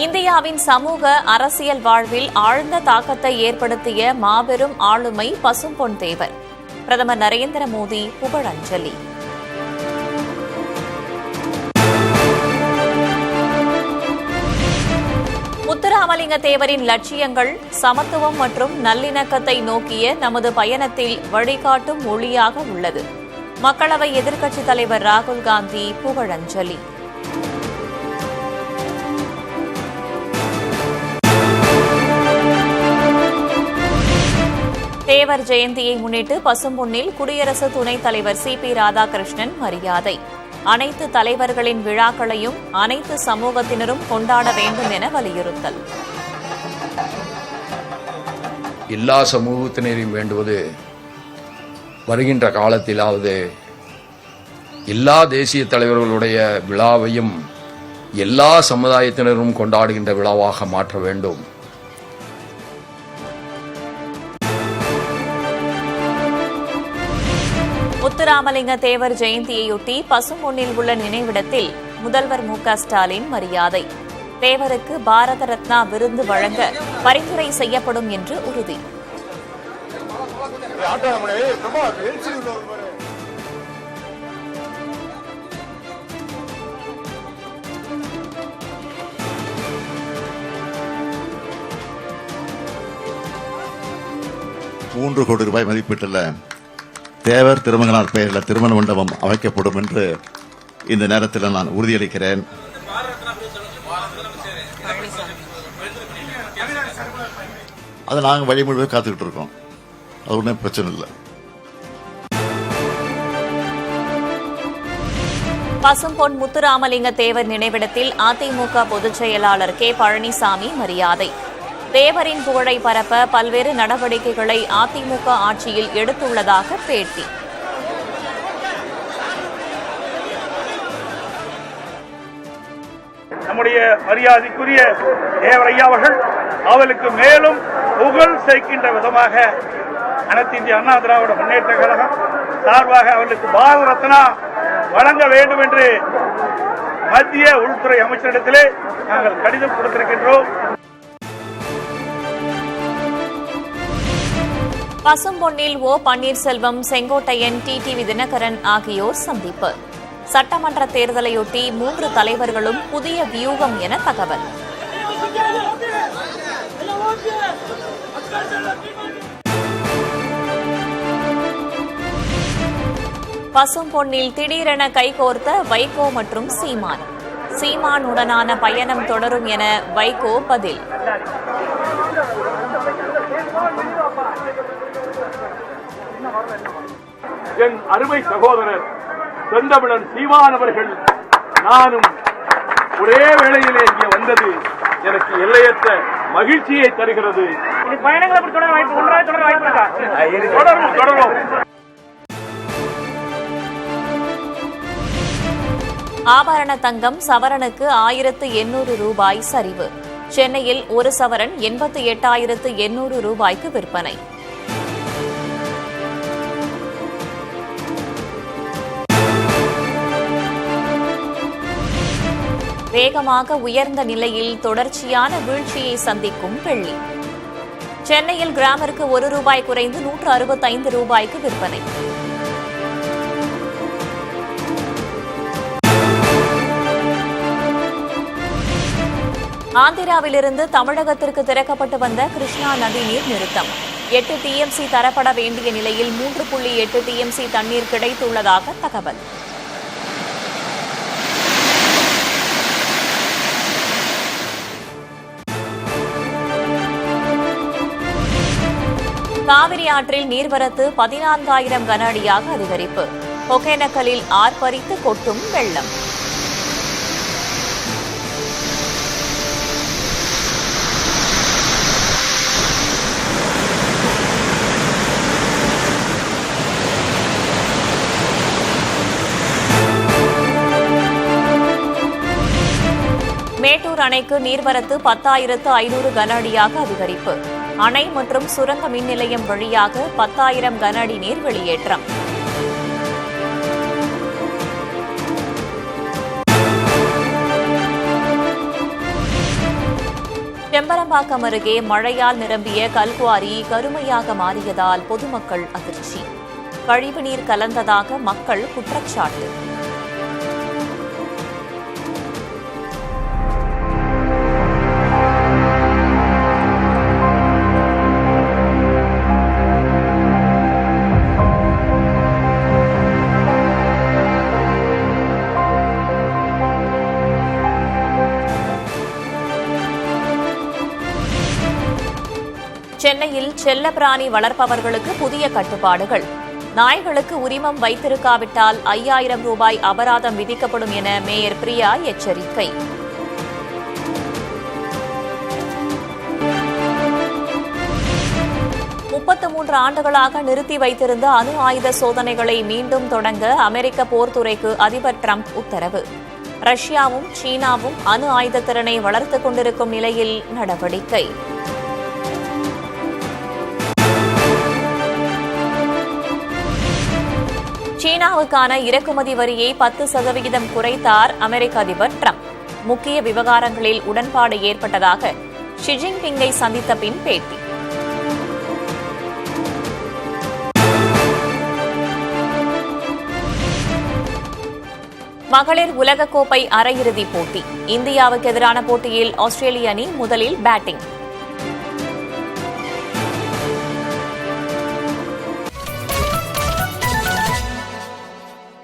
இந்தியாவின் சமூக அரசியல் வாழ்வில் ஆழ்ந்த தாக்கத்தை ஏற்படுத்திய மாபெரும் ஆளுமை பசும்பொன் தேவர். பிரதமர் நரேந்திர மோடி புகழஞ்சலி. முத்துராமலிங்க தேவரின் லட்சியங்கள் சமத்துவம் மற்றும் நல்லிணக்கத்தை நோக்கிய நமது பயணத்தில் வழிகாட்டும் ஒளியாக உள்ளது. மக்களவை எதிர்க்கட்சித் தலைவர் ராகுல் காந்தி புகழஞ்சலி. தேவர் ஜெயந்தியை முன்னிட்டு பசும்பொன்னில் குடியரசு துணைத் தலைவர் சி.பி. ராதாகிருஷ்ணன் மரியாதை. அனைத்து தலைவர்களின் விழாக்களையும் அனைத்து சமூகத்தினரும் கொண்டாட வேண்டும் என வலியுறுத்தல். எல்லா சமூகத்தினரையும் வேண்டுவது வருகின்ற காலத்திலாவது எல்லா தேசிய தலைவர்களுடைய விழாவையும் எல்லா சமுதாயத்தினரும் கொண்டாடுகின்ற விழாவாக மாற்ற வேண்டும். முத்துராமலிங்க தேவர் ஜெயந்தியையொட்டி பசும்பொன்னில் உள்ள நினைவிடத்தில் முதல்வர் மு.க.ஸ்டாலின் மரியாதை. தேவருக்கு பாரத ரத்னா விருது வழங்க பரிந்துரை செய்யப்படும் என்று உறுதி. ₹3 கோடி மதிப்பீட்டுள்ள தேவர் திருமகனார் பெயரில் திருமண மண்டபம் அமைக்கப்படும் என்று இந்த நேரத்தில் நான் உறுதியளிக்கிறேன். அதை நாங்கள் வழிமுறை காத்துக்கிட்டு இருக்கோம். அது ஒன்றும் பிரச்சனை இல்லை. பசும்பொன் முத்துராமலிங்க தேவர் நினைவிடத்தில் அதிமுக பொதுச் செயலாளர் கே. பழனிசாமி மரியாதை. தேவரின் புகழை பரப்ப பல்வேறு நடவடிக்கைகளை அதிமுக ஆட்சியில் எடுத்துள்ளதாக பேட்டி. நம்முடைய மரியாதைக்குரிய தேவரையா அவர்கள் அவளுக்கு மேலும் புகழ் சேர்க்கின்ற விதமாக அனைத்து இந்திய அண்ணா திராவிட முன்னேற்ற கழகம் சார்பாக அவர்களுக்கு பாரத ரத்னா வழங்க வேண்டும் என்று மத்திய உள்துறை அமைச்சரிடத்திலே நாங்கள் கடிதம் கொடுத்திருக்கின்றோம். பசும்பொன்னில் ஓ. பன்னீர்செல்வம், செங்கோட்டையன், டிடிவி தினகரன் ஆகியோர் சந்திப்பு. சட்டமன்ற தேர்தலையொட்டி 3 தலைவர்களும் புதிய வியூகம் என தகவல். பசும்பொன்னில் திடீரென கைகோர்த்த வைகோ மற்றும் சீமான். சீமானுடனான பயணம் தொடரும் என வைகோ பதில். என் அருமை சகோதரர் செந்தமிழன் சீமான் அவர்கள் நானும் ஒரே வேளையிலே இங்கே வந்தது எனக்கு எல்லையற்ற மகிழ்ச்சியை தருகிறது. தொடரும். ஆபரண தங்கம் சவரனுக்கு ₹1,800 சரிவு. சென்னையில் ஒரு சவரன் ₹88,800 விற்பனை. வேகமாக உயர்ந்த நிலையில் தொடர்ச்சியான வீழ்ச்சியை சந்திக்கும் வெள்ளி. சென்னையில் கிராமிற்கு ₹1 குறைந்து ₹165 விற்பனை. ஆந்திராவிலிருந்து தமிழகத்திற்கு திறக்கப்பட்டு வந்த கிருஷ்ணா நதி நீர் நிறுத்தம். 8 டிஎம்சி தரப்பட வேண்டிய நிலையில் 3.8 டிஎம்சி தண்ணீர் கிடைத்துள்ளதாக தகவல். காவிரி ஆற்றில் நீர்வரத்து 14,000 கன அடியாக அதிகரிப்பு. ஒகேனக்கலில் ஆர்ப்பரித்து கொட்டும் வெள்ளம். மேட்டூர் அணைக்கு நீர்வரத்து 10,500 கன அடியாக அதிகரிப்பு. அணை மற்றும் சுரங்க மின் நிலையம் வழியாக 10,000 கன அடி நீர் வெளியேற்றம். செம்பரம்பாக்கம் அருகே மழையால் நிரம்பிய கல்குவாரி கருமையாக மாறியதால் பொதுமக்கள் அதிர்ச்சி. கழிவுநீர் கலந்ததாக மக்கள் குற்றச்சாட்டு. சென்னையில் செல்லப்பிராணி வளர்ப்பவர்களுக்கு புதிய கட்டுப்பாடுகள். நாய்களுக்கு உரிமம் வைத்திருக்காவிட்டால் 5000 ரூபாய் அபராதம் விதிக்கப்படும் என மேயர் பிரியா எச்சரிக்கை. முப்பத்து ஆண்டுகளாக நிறுத்தி வைத்திருந்த அணு ஆயுத சோதனைகளை மீண்டும் தொடங்க அமெரிக்க போர்த்துறைக்கு அதிபர் டிரம்ப் உத்தரவு. ரஷ்யாவும் சீனாவும் அணு ஆயுத திறனை வளர்த்துக் கொண்டிருக்கும் நிலையில் நடவடிக்கை. சீனாவுக்கான இறக்குமதி வரியை 10% குறைத்தார் அமெரிக்க அதிபர் டிரம்ப். முக்கிய விவகாரங்களில் உடன்பாடு ஏற்பட்டதாக ஷி ஜின்பிங்கை சந்தித்த பின் பேட்டி. மகளிர் உலகக்கோப்பை அரையிறுதிப் போட்டி. இந்தியாவுக்கு எதிரான போட்டியில் ஆஸ்திரேலிய அணி முதலில் பேட்டிங்.